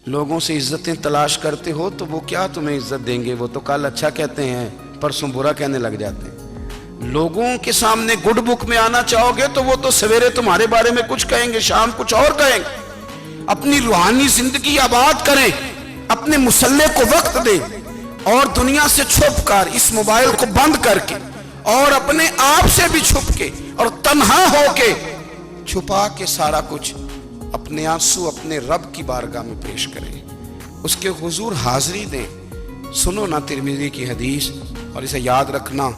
لوگوں سے عزتیں تلاش کرتے ہو تو وہ کیا تمہیں عزت دیں گے؟ وہ تو کل اچھا کہتے ہیں، پرسوں برا کہنے لگ جاتے ہیں۔ لوگوں کے سامنے گڈ بک میں آنا چاہو گے تو وہ تو سویرے تمہارے بارے میں کچھ کہیں گے، شام کچھ اور کہیں گے۔ اپنی روحانی زندگی آباد کریں، اپنے مسلح کو وقت دیں، اور دنیا سے چھپ کر، اس موبائل کو بند کر کے اور اپنے آپ سے بھی چھپ کے اور تنہا ہو کے چھپا کے سارا کچھ اپنے آنسو اپنے رب کی بارگاہ میں پیش کریں، اس کے حضور حاضری دیں۔ سنو نا ترمذی کی حدیث، اور اسے یاد رکھنا،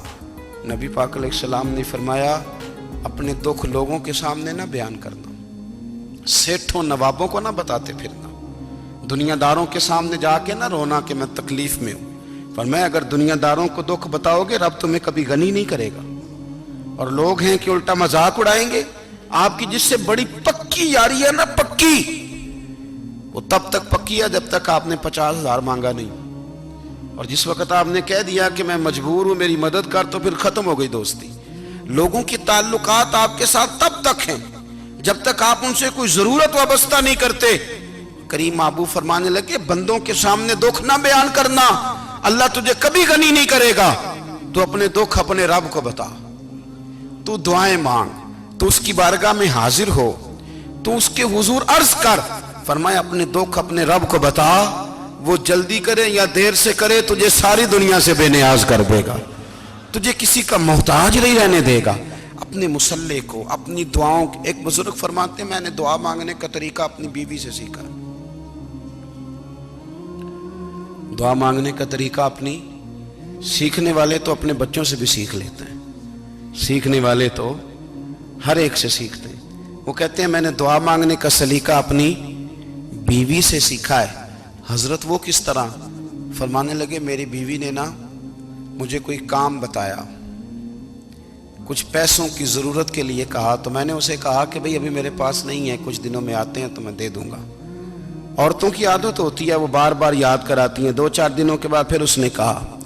نبی پاک علیہ السلام نے فرمایا اپنے دکھ لوگوں کے سامنے نہ بیان کرنا، سیٹھوں نوابوں کو نہ بتاتے پھرنا، دنیا داروں کے سامنے جا کے نہ رونا کہ میں تکلیف میں ہوں۔ فرمایا اگر دنیا داروں کو دکھ بتاؤ گے رب تمہیں کبھی غنی نہیں کرے گا۔ اور لوگ ہیں کہ الٹا مذاق اڑائیں گے آپ کی، جس سے بڑی پکی یاری ہے نا، پکی، وہ تب تک پکی ہے جب تک آپ نے 50,000 مانگا نہیں، اور جس وقت آپ نے کہہ دیا کہ میں مجبور ہوں میری مدد کر، تو پھر ختم ہو گئی دوستی۔ لوگوں کی تعلقات آپ کے ساتھ تب تک ہیں جب تک آپ ان سے کوئی ضرورت وابستہ نہیں کرتے۔ کریم محبوب فرمانے لگے بندوں کے سامنے دکھ نہ بیان کرنا، اللہ تجھے کبھی غنی نہیں کرے گا۔ تو اپنے دکھ اپنے رب کو بتا، تو دعائیں مانگ، تو اس کی بارگاہ میں حاضر ہو، تو اس کے حضور عرض کر۔ فرمایا اپنے دکھ اپنے رب کو بتا، وہ جلدی کرے یا دیر سے کرے تجھے ساری دنیا سے بے نیاز کر دے گا، تجھے کسی کا محتاج نہیں رہنے دے گا۔ اپنے مسلح کو، اپنی دعاؤں، ایک بزرگ فرماتے ہیں میں نے دعا مانگنے کا طریقہ اپنی بیوی سے سیکھا، دعا مانگنے کا طریقہ اپنی، سیکھنے والے تو اپنے بچوں سے بھی سیکھ لیتے ہیں، سیکھنے والے تو ہر ایک سے سیکھتے ہیں۔ وہ کہتے ہیں میں نے دعا مانگنے کا سلیقہ اپنی بیوی سے سیکھا ہے۔ حضرت وہ کس طرح؟ فرمانے لگے میری بیوی نے نا مجھے کوئی کام بتایا، کچھ پیسوں کی ضرورت کے لیے کہا، تو میں نے اسے کہا کہ بھئی ابھی میرے پاس نہیں ہے، کچھ دنوں میں آتے ہیں تو میں دے دوں گا۔ عورتوں کی عادت ہوتی ہے وہ بار بار یاد کراتی ہیں، 2-4 دنوں کے بعد پھر اس نے کہا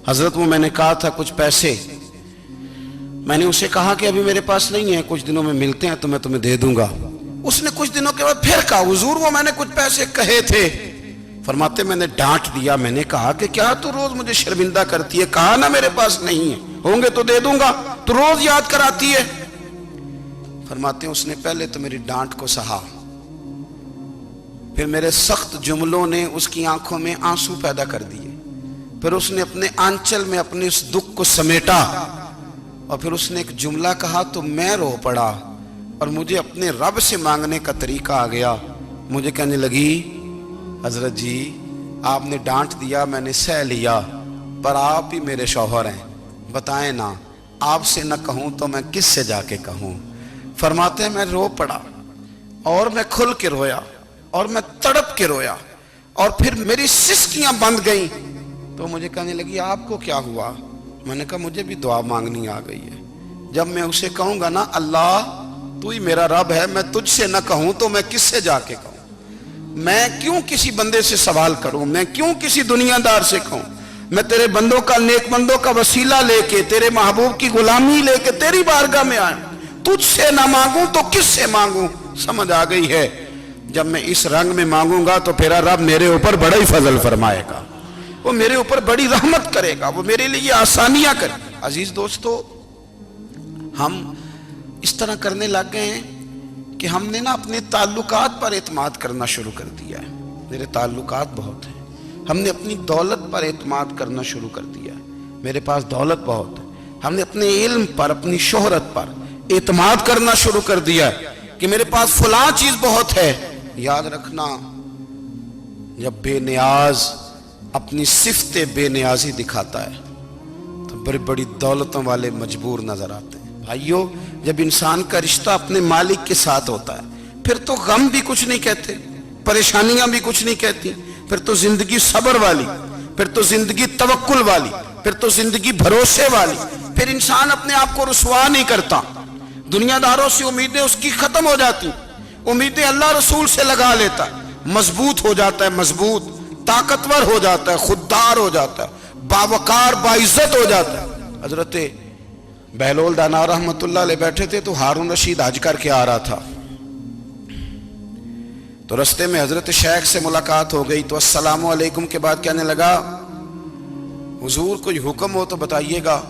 حضرت وہ میں نے کہا تھا کچھ پیسے، میں نے اسے کہا کہ ابھی میرے پاس نہیں ہے، کچھ دنوں میں ملتے ہیں تو میں تمہیں دے دوں گا۔ اس نے کچھ دنوں کے بعد پھر کہا حضور وہ میں نے کچھ پیسے کہے تھے۔ فرماتے میں نے ڈانٹ دیا، میں نے کہا کہ کیا تو روز مجھے شرمندہ کرتی ہے، کہا نا میرے پاس نہیں ہے، ہوں گے تو دے دوں گا، تو روز یاد کراتی ہے۔ فرماتے ہیں اس نے پہلے تو میری ڈانٹ کو سہا، پھر میرے سخت جملوں نے اس کی آنکھوں میں آنسو پیدا کر دیے، پھر اس نے اپنے آنچل میں اپنے اس دکھ کو سمیٹا، اور پھر اس نے ایک جملہ کہا تو میں رو پڑا، اور مجھے اپنے رب سے مانگنے کا طریقہ آ گیا۔ مجھے کہنے لگی حضرت جی آپ نے ڈانٹ دیا میں نے سہ لیا، پر آپ ہی میرے شوہر ہیں، بتائیں نا آپ سے نہ کہوں تو میں کس سے جا کے کہوں۔ فرماتے ہیں میں رو پڑا، اور میں کھل کے رویا، اور میں تڑپ کے رویا، اور پھر میری سسکیاں بند گئیں۔ تو مجھے کہنے لگی آپ کو کیا ہوا؟ میں نے کہا مجھے بھی دعا مانگنی آ گئی ہے، جب میں اسے کہوں گا نا اللہ تو ہی میرا رب ہے، میں تجھ سے نہ کہوں تو میں کس سے جا کے کہوں؟ میں کیوں کسی بندے سے سوال کروں؟ میں کیوں کسی دنیا دار سے کہوں؟ میں تیرے بندوں کا، نیک بندوں کا وسیلہ لے کے، تیرے محبوب کی غلامی لے کے تیری بارگاہ میں آیا، تجھ سے نہ مانگوں تو کس سے مانگوں؟ سمجھ آ گئی ہے؟ جب میں اس رنگ میں مانگوں گا تو پھر رب میرے اوپر بڑا ہی فضل فرمائے گا، وہ میرے اوپر بڑی رحمت کرے گا، وہ میرے لیے آسانیاں کرے گا۔ عزیز دوستو، ہم اس طرح کرنے لگ گئے ہیں کہ ہم نے نا اپنے تعلقات پر اعتماد کرنا شروع کر دیا ہے۔ میرے تعلقات بہت ہیں، ہم نے اپنی دولت پر اعتماد کرنا شروع کر دیا ہے، میرے پاس دولت بہت ہے۔ ہم نے اپنے علم پر، اپنی شہرت پر اعتماد کرنا شروع کر دیا ہے کہ میرے پاس فلاں چیز بہت ہے۔ یاد رکھنا جب بے نیاز اپنی صفت بے نیازی دکھاتا ہے تو بڑی بڑی دولتوں والے مجبور نظر آتے ہیں۔ بھائیو جب انسان کا رشتہ اپنے مالک کے ساتھ ہوتا ہے پھر تو غم بھی کچھ نہیں کہتے، پریشانیاں بھی کچھ نہیں کہتی، پھر تو زندگی صبر والی، پھر تو زندگی توکل والی، پھر تو زندگی بھروسے والی، پھر انسان اپنے آپ کو رسوا نہیں کرتا۔ دنیا داروں سے امیدیں اس کی ختم ہو جاتی، امیدیں اللہ رسول سے لگا لیتا ہے، مضبوط ہو جاتا ہے، مضبوط، طاقتور ہو جاتا ہے، خوددار ہو جاتا ہے، باوقار باعزت ہو جاتا ہے۔ حضرت بہلول دانا رحمت اللہ علیہ بیٹھے تھے تو ہارون رشید حج کر کے آ رہا تھا، تو رستے میں حضرت شیخ سے ملاقات ہو گئی تو السلام علیکم کے بعد کہنے لگا حضور کوئی حکم ہو تو بتائیے گا.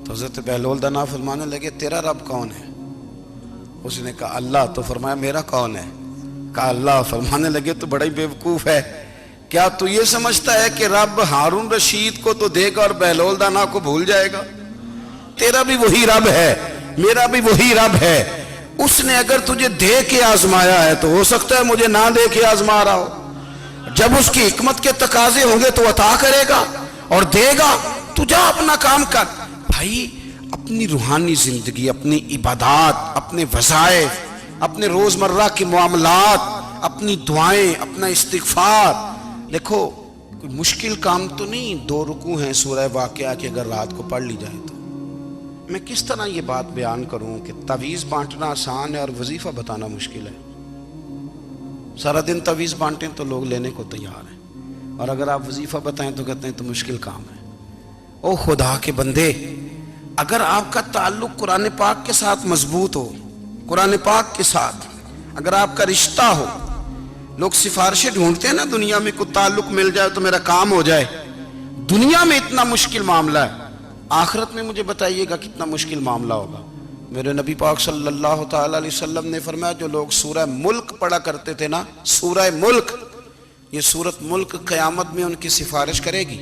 تو حضرت بہلول دانا فرمانے لگے تیرا رب کون ہے؟ اس نے کہا اللہ. تو فرمایا میرا کون ہے؟ کہا اللہ. فرمانے لگے تو بڑا ہی بیوقوف ہے، کیا تو یہ سمجھتا ہے کہ رب ہارون رشید کو تو دے گا اور بہلول دانا کو بھول جائے گا؟ تیرا بھی وہی رب ہے، میرا بھی وہی رب ہے. اس نے اگر تجھے دے کے آزمایا ہے تو ہو سکتا ہے مجھے نہ دے کے آزما رہا ہو. جب اس کی حکمت کے تقاضے ہوں گے تو عطا کرے گا اور دے گا. تو جا اپنا کام کر. بھائی اپنی روحانی زندگی، اپنی عبادات، اپنے وظائف، اپنے روزمرہ کے معاملات، اپنی دعائیں، اپنا استغفار. دیکھو کوئی مشکل کام تو نہیں 2 رکوع ہیں سورہ واقعہ کہ اگر رات کو پڑھ لی جائے تو. میں کس طرح یہ بات بیان کروں کہ تعویذ بانٹنا آسان ہے اور وظیفہ بتانا مشکل ہے. سارا دن تعویذ بانٹیں تو لوگ لینے کو تیار ہیں، اور اگر آپ وظیفہ بتائیں تو کہتے ہیں تو مشکل کام ہے. او خدا کے بندے، اگر آپ کا تعلق قرآن پاک کے ساتھ مضبوط ہو، قرآن پاک کے ساتھ اگر آپ کا رشتہ ہو، لوگ سفارشیں ڈھونڈتے ہیں نا دنیا میں، کوئی تعلق مل جائے تو میرا کام ہو جائے. دنیا میں اتنا مشکل معاملہ ہے، آخرت میں مجھے بتائیے گا کتنا مشکل معاملہ ہوگا. میرے نبی پاک صلی اللہ تعالی علیہ وسلم نے فرمایا جو لوگ سورہ ملک پڑھا کرتے تھے نا، سورہ ملک، یہ سورت ملک قیامت میں ان کی سفارش کرے گی،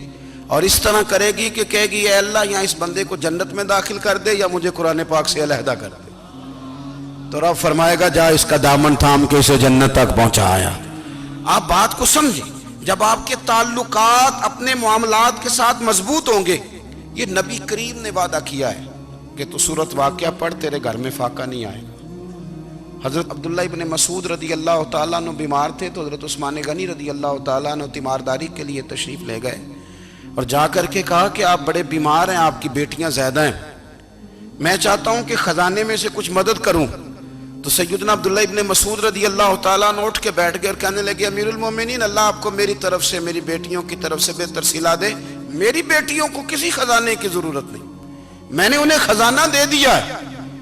اور اس طرح کرے گی کہ کہے گی اے اللہ یہاں اس بندے کو جنت میں داخل کر دے یا مجھے قرآن پاک سے علیحدہ کر دے. تو رب فرمائے گا جا اس کا دامن تھام کے اسے جنت تک پہنچایا. آپ بات کو سمجھیں، جب آپ کے تعلقات اپنے معاملات کے ساتھ مضبوط ہوں گے. یہ نبی کریم نے وعدہ کیا ہے کہ تو سورت واقعہ پڑھ تیرے گھر میں فاقہ نہیں آئے گا. حضرت عبداللہ ابن مسعود رضی اللہ تعالیٰ عنہ بیمار تھے تو حضرت عثمان غنی رضی اللہ تعالیٰ عنہ تیمارداری کے لیے تشریف لے گئے اور جا کر کے کہا کہ آپ بڑے بیمار ہیں، آپ کی بیٹیاں زیادہ ہیں، میں چاہتا ہوں کہ خزانے میں سے کچھ مدد کروں. تو سیدنا عبداللہ ابن مسعود رضی اللہ تعالیٰ عنہ اٹھ کے بیٹھ گئے اور کہنے لگے امیر المومنین، اللہ آپ کو میری طرف سے، میری بیٹیوں کی طرف سے بہتر صلہ دے. میری بیٹیوں کو کسی خزانے کی ضرورت نہیں، میں نے انہیں خزانہ دے دیا ہے.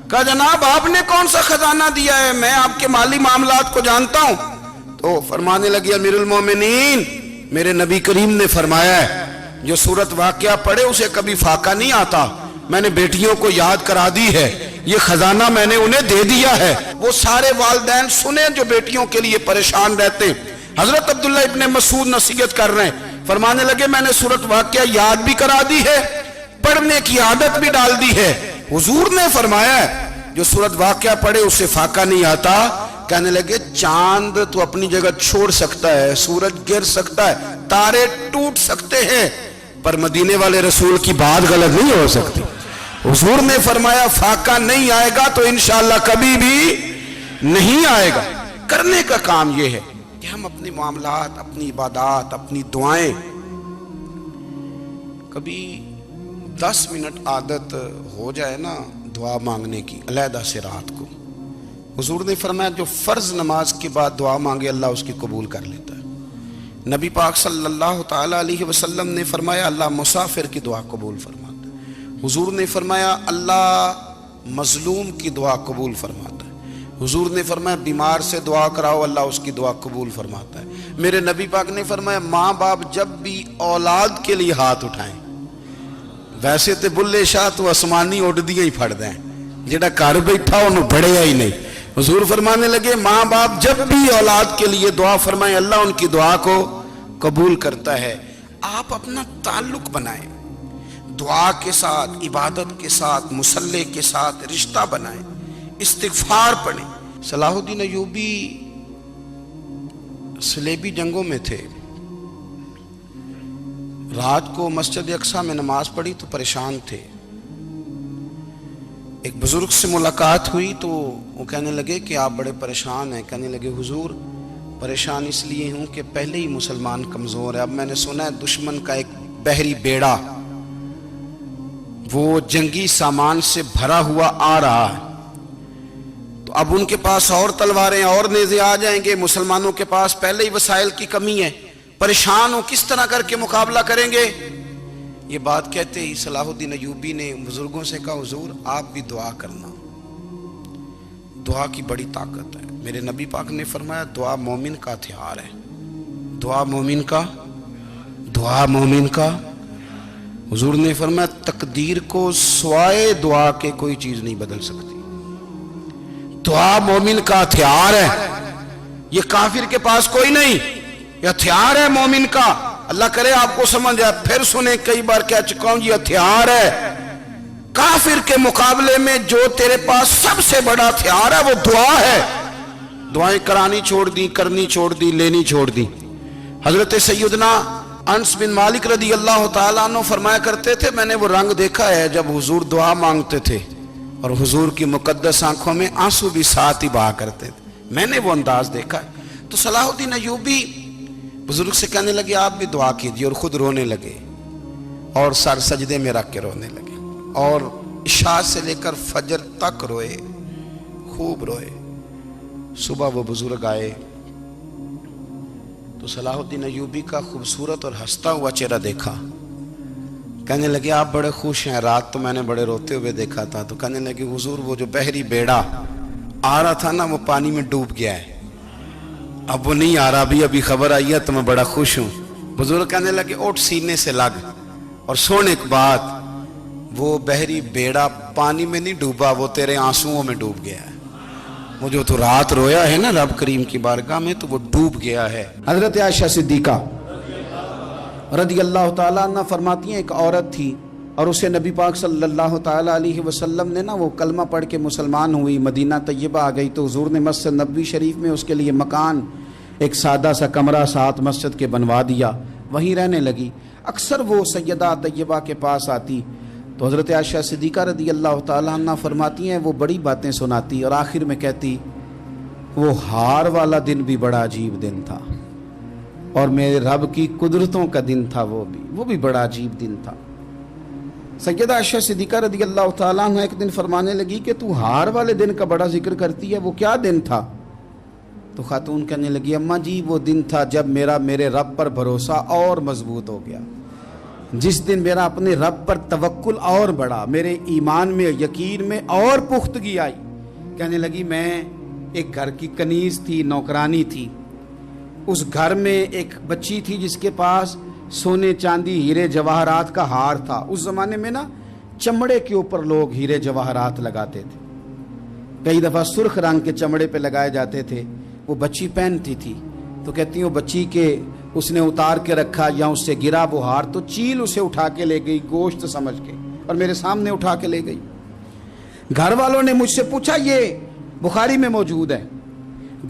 کہا جناب آپ نے کون سا خزانہ دیا ہے، میں آپ کے مالی معاملات کو جانتا ہوں. تو فرمانے لگی امیر المومنین، میرے نبی کریم نے فرمایا ہے جو سورت واقعہ پڑھے اسے کبھی فاقہ نہیں آتا. میں نے بیٹیوں کو یاد کرا دی ہے، یہ خزانہ میں نے انہیں دے دیا ہے. وہ سارے والدین سنیں جو بیٹیوں کے لیے پریشان رہتے. حضرت عبداللہ ابن مسعود نصیحت کر رہے ہیں، فرمانے لگے میں نے سورت واقعہ یاد بھی کرا دی ہے، پڑھنے کی عادت بھی ڈال دی ہے. حضور نے فرمایا ہے جو سورت واقعہ پڑھے اسے فاقہ نہیں آتا. کہنے لگے چاند تو اپنی جگہ چھوڑ سکتا ہے، سورج گر سکتا ہے، تارے ٹوٹ سکتے ہیں، پر مدینے والے رسول کی بات غلط نہیں ہو سکتی. حضور نے فرمایا فاقہ نہیں آئے گا تو انشاءاللہ کبھی بھی نہیں آئے گا. کرنے کا کام یہ ہے کہ ہم اپنے معاملات، اپنی عبادات، اپنی دعائیں، کبھی 10 منٹ عادت ہو جائے نا دعا مانگنے کی علیحدہ سے رات کو. حضور نے فرمایا جو فرض نماز کے بعد دعا مانگے اللہ اس کی قبول کر لیتا ہے. نبی پاک صلی اللہ تعالی علیہ وسلم نے فرمایا اللہ مسافر کی دعا قبول فرماتا ہے. حضور نے فرمایا اللہ مظلوم کی دعا قبول فرماتا ہے. حضور نے فرمایا بیمار سے دعا کراؤ اللہ اس کی دعا قبول فرماتا ہے. میرے نبی پاک نے فرمایا ماں باپ جب بھی اولاد کے لیے ہاتھ اٹھائیں، ویسے تے بلے شاہ تو آسمانی اڑ دیا ہی پھڑ دیں، جڑا گھر بیٹھا انہوں بڑھیا ہی نہیں. حضور فرمانے لگے ماں باپ جب بھی اولاد کے لیے دعا فرمائیں اللہ ان کی دعا کو قبول کرتا ہے. آپ اپنا تعلق بنائیں دعا کے ساتھ، عبادت کے ساتھ، مصلی کے ساتھ رشتہ بنائیں، استغفار پڑھیں. صلاح الدین ایوبی صلیبی جنگوں میں تھے، رات کو مسجد اقصیٰ میں نماز پڑھی تو پریشان تھے. ایک بزرگ سے ملاقات ہوئی تو وہ کہنے لگے کہ آپ بڑے پریشان ہیں. کہنے لگے حضور پریشان اس لیے ہوں کہ پہلے ہی مسلمان کمزور ہے، اب میں نے سنا ہے دشمن کا ایک بحری بیڑا وہ جنگی سامان سے بھرا ہوا آ رہا ہے، تو اب ان کے پاس اور تلواریں اور نیزے آ جائیں گے، مسلمانوں کے پاس پہلے ہی وسائل کی کمی ہے، پریشان ہو کس طرح کر کے مقابلہ کریں گے. یہ بات کہتے ہی صلاح الدین ایوبی نے بزرگوں سے کہا حضور آپ بھی دعا کرنا، دعا کی بڑی طاقت ہے. میرے نبی پاک نے فرمایا دعا مومن کا ہتھیار ہے، دعا مومن کا، دعا مومن کا۔ حضور نے فرمایا تقدیر کو سوائے دعا کے کوئی چیز نہیں بدل سکتی، دعا مومن کا ہتھیار ہے، یہ کافر کے پاس کوئی نہیں، یہ ہتھیار ہے مومن کا۔ اللہ کرے آپ کو سمجھ آئے، پھر سنیں، کئی بار کہہ چکا ہوں یہ ہتھیار ہے۔ کافر کے مقابلے میں جو تیرے پاس سب سے بڑا ہتھیار ہے وہ دعا ہے۔ دعائیں کرانی چھوڑ دی، کرنی چھوڑ دی، لینی چھوڑ دی۔ حضرت سیدنا انس بن مالک رضی اللہ تعالیٰ عنہ فرمایا کرتے تھے، میں نے وہ رنگ دیکھا ہے جب حضور دعا مانگتے تھے اور حضور کی مقدس آنکھوں میں آنسو بھی ساتھ ہی بہا کرتے تھے، میں نے وہ انداز دیکھا ہے۔ تو صلاح الدین ایوبی بزرگ سے کہنے لگے آپ بھی دعا کیجئے، اور خود رونے لگے اور سر سجدے میں رکھ کے رونے لگے، اور عشاء سے لے کر فجر تک روئے، خوب روئے۔ صبح وہ بزرگ آئے تو صلاح الدین ایوبی کا خوبصورت اور ہنستا ہوا چہرہ دیکھا، کہنے لگے آپ بڑے خوش ہیں، رات تو میں نے بڑے روتے ہوئے دیکھا تھا۔ تو کہنے لگے حضور وہ جو بحری بیڑا آ رہا تھا نا وہ پانی میں ڈوب گیا ہے، اب وہ نہیں آ رہا، ابھی خبر آئی ہے تو میں بڑا خوش ہوں۔ بزرگ کہنے لگے اٹھ سینے سے لگ اور سن ایک بات، وہ بحری بیڑا پانی میں نہیں ڈوبا، وہ تیرے آنسوؤں میں ڈوب گیا ہے۔ وہ جو تو رات رویا ہے نا رب کریم کی بارگاہ میں تو وہ ڈوب گیا ہے۔ حضرت عائشہ صدیقہ رضی اللہ تعالیٰ عنہ فرماتی ہیں ایک عورت تھی اور اسے نبی پاک صلی اللہ تعالیٰ علیہ وسلم نے نا وہ کلمہ پڑھ کے مسلمان ہوئی، مدینہ طیبہ آ گئی تو حضور نے مسجد نبوی شریف میں اس کے لیے مکان، ایک سادہ سا کمرہ ساتھ مسجد کے بنوا دیا، وہیں رہنے لگی۔ اکثر وہ سیدہ طیبہ کے پاس آتی تو حضرت عائشہ صدیقہ رضی اللہ تعالیٰ عنہ فرماتی ہیں وہ بڑی باتیں سناتی اور آخر میں کہتی وہ ہار والا دن بھی بڑا عجیب دن تھا اور میرے رب کی قدرتوں کا دن تھا، وہ بھی بڑا عجیب دن تھا۔ سیدہ عائشہ صدیقہ رضی اللہ تعالیٰ عنہ ایک دن فرمانے لگی کہ تو ہار والے دن کا بڑا ذکر کرتی ہے، وہ کیا دن تھا؟ تو خاتون کہنے لگی اماں جی وہ دن تھا جب میرے رب پر بھروسہ اور مضبوط ہو گیا، جس دن میرا اپنے رب پر توکل اور بڑھا، میرے ایمان میں یقین میں اور پختگی آئی۔ کہنے لگی میں ایک گھر کی کنیز تھی، نوکرانی تھی، اس گھر میں ایک بچی تھی جس کے پاس سونے چاندی ہیرے جواہرات کا ہار تھا۔ اس زمانے میں نا چمڑے کے اوپر لوگ ہیرے جواہرات لگاتے تھے، کئی دفعہ سرخ رنگ کے چمڑے پہ لگائے جاتے تھے، وہ بچی پہنتی تھی تو کہتی ہیں وہ بچی کے اس نے اتار کے رکھا یا اس سے گرا وہ ہار تو چیل اسے اٹھا کے لے گئی گوشت سمجھ کے اور میرے سامنے اٹھا کے لے گئی۔ گھر والوں نے مجھ سے پوچھا، یہ بخاری میں موجود ہے،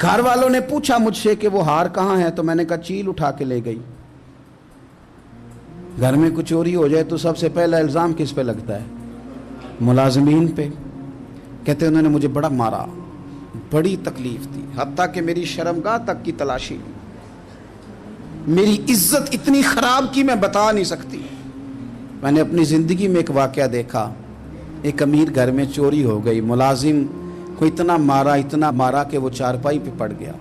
گھر والوں نے پوچھا مجھ سے کہ وہ ہار کہاں ہے تو میں نے کہا چیل اٹھا کے لے گئی۔ گھر میں کچھ چوری ہو جائے تو سب سے پہلا الزام کس پہ لگتا ہے؟ ملازمین پہ۔ کہتے انہوں نے مجھے بڑا مارا، بڑی تکلیف تھی، حتیٰ کہ میری شرمگاہ تک کی تلاشی لی، میری عزت اتنی خراب کی میں بتا نہیں سکتی۔ میں نے اپنی زندگی میں ایک واقعہ دیکھا، ایک امیر گھر میں چوری ہو گئی، ملازم کو اتنا مارا کہ وہ چارپائی پہ پڑ گیا،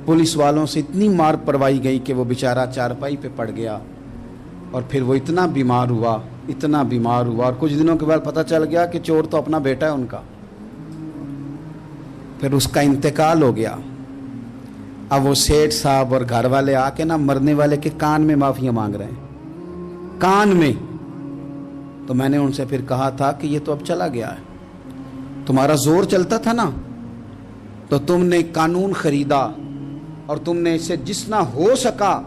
پولیس والوں سے اتنی مار پروائی گئی کہ وہ بیچارہ چارپائی پہ پڑ گیا، اور پھر وہ اتنا بیمار ہوا اور کچھ دنوں کے بعد پتہ چل گیا کہ چور تو اپنا بیٹا ہے ان کا، پھر اس کا انتقال ہو گیا۔ اب وہ سیٹھ صاحب اور گھر والے آ کے نا مرنے والے کے کان میں معافیاں مانگ رہے ہیں، کان میں۔ تو میں نے ان سے پھر کہا تھا کہ یہ تو اب چلا گیا ہے، تمہارا زور چلتا تھا نا تو تم نے قانون خریدا اور تم نے اسے جتنا ہو سکا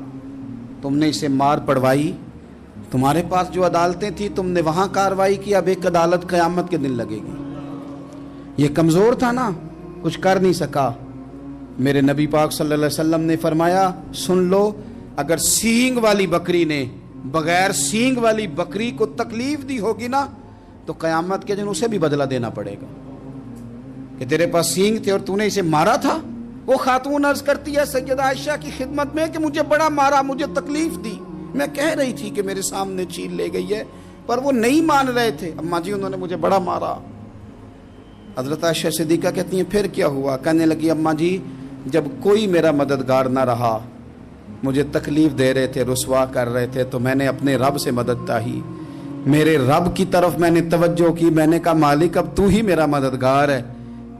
تم نے اسے مار پڑوائی، تمہارے پاس جو عدالتیں تھیں تم نے وہاں کارروائی کی، اب ایک عدالت قیامت کے دن لگے گی۔ یہ کمزور تھا نا، کچھ کر نہیں سکا۔ میرے نبی پاک صلی اللہ علیہ وسلم نے فرمایا سن لو، اگر سینگ والی بکری نے بغیر سینگ والی بکری کو تکلیف دی ہوگی نا تو قیامت کے دن اسے بھی بدلہ دینا پڑے گا کہ تیرے پاس سینگ تھے اور تو نے اسے مارا تھا۔ وہ خاتون عرض کرتی ہے سیدہ عائشہ کی خدمت میں کہ مجھے بڑا مارا، مجھے تکلیف دی، میں کہہ رہی تھی کہ میرے سامنے چیل لے گئی ہے پر وہ نہیں مان رہے تھے، اماں جی انہوں نے مجھے بڑا مارا۔ حضرت عائشہ صدیقہ کہتی ہیں پھر کیا ہوا؟ کہنے لگی اماں جی جب کوئی میرا مددگار نہ رہا، مجھے تکلیف دے رہے تھے، رسوا کر رہے تھے، تو میں نے اپنے رب سے مدد چاہی، میرے رب کی طرف میں نے توجہ کی، میں نے کہا مالک اب تو ہی میرا مددگار ہے،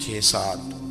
6-7,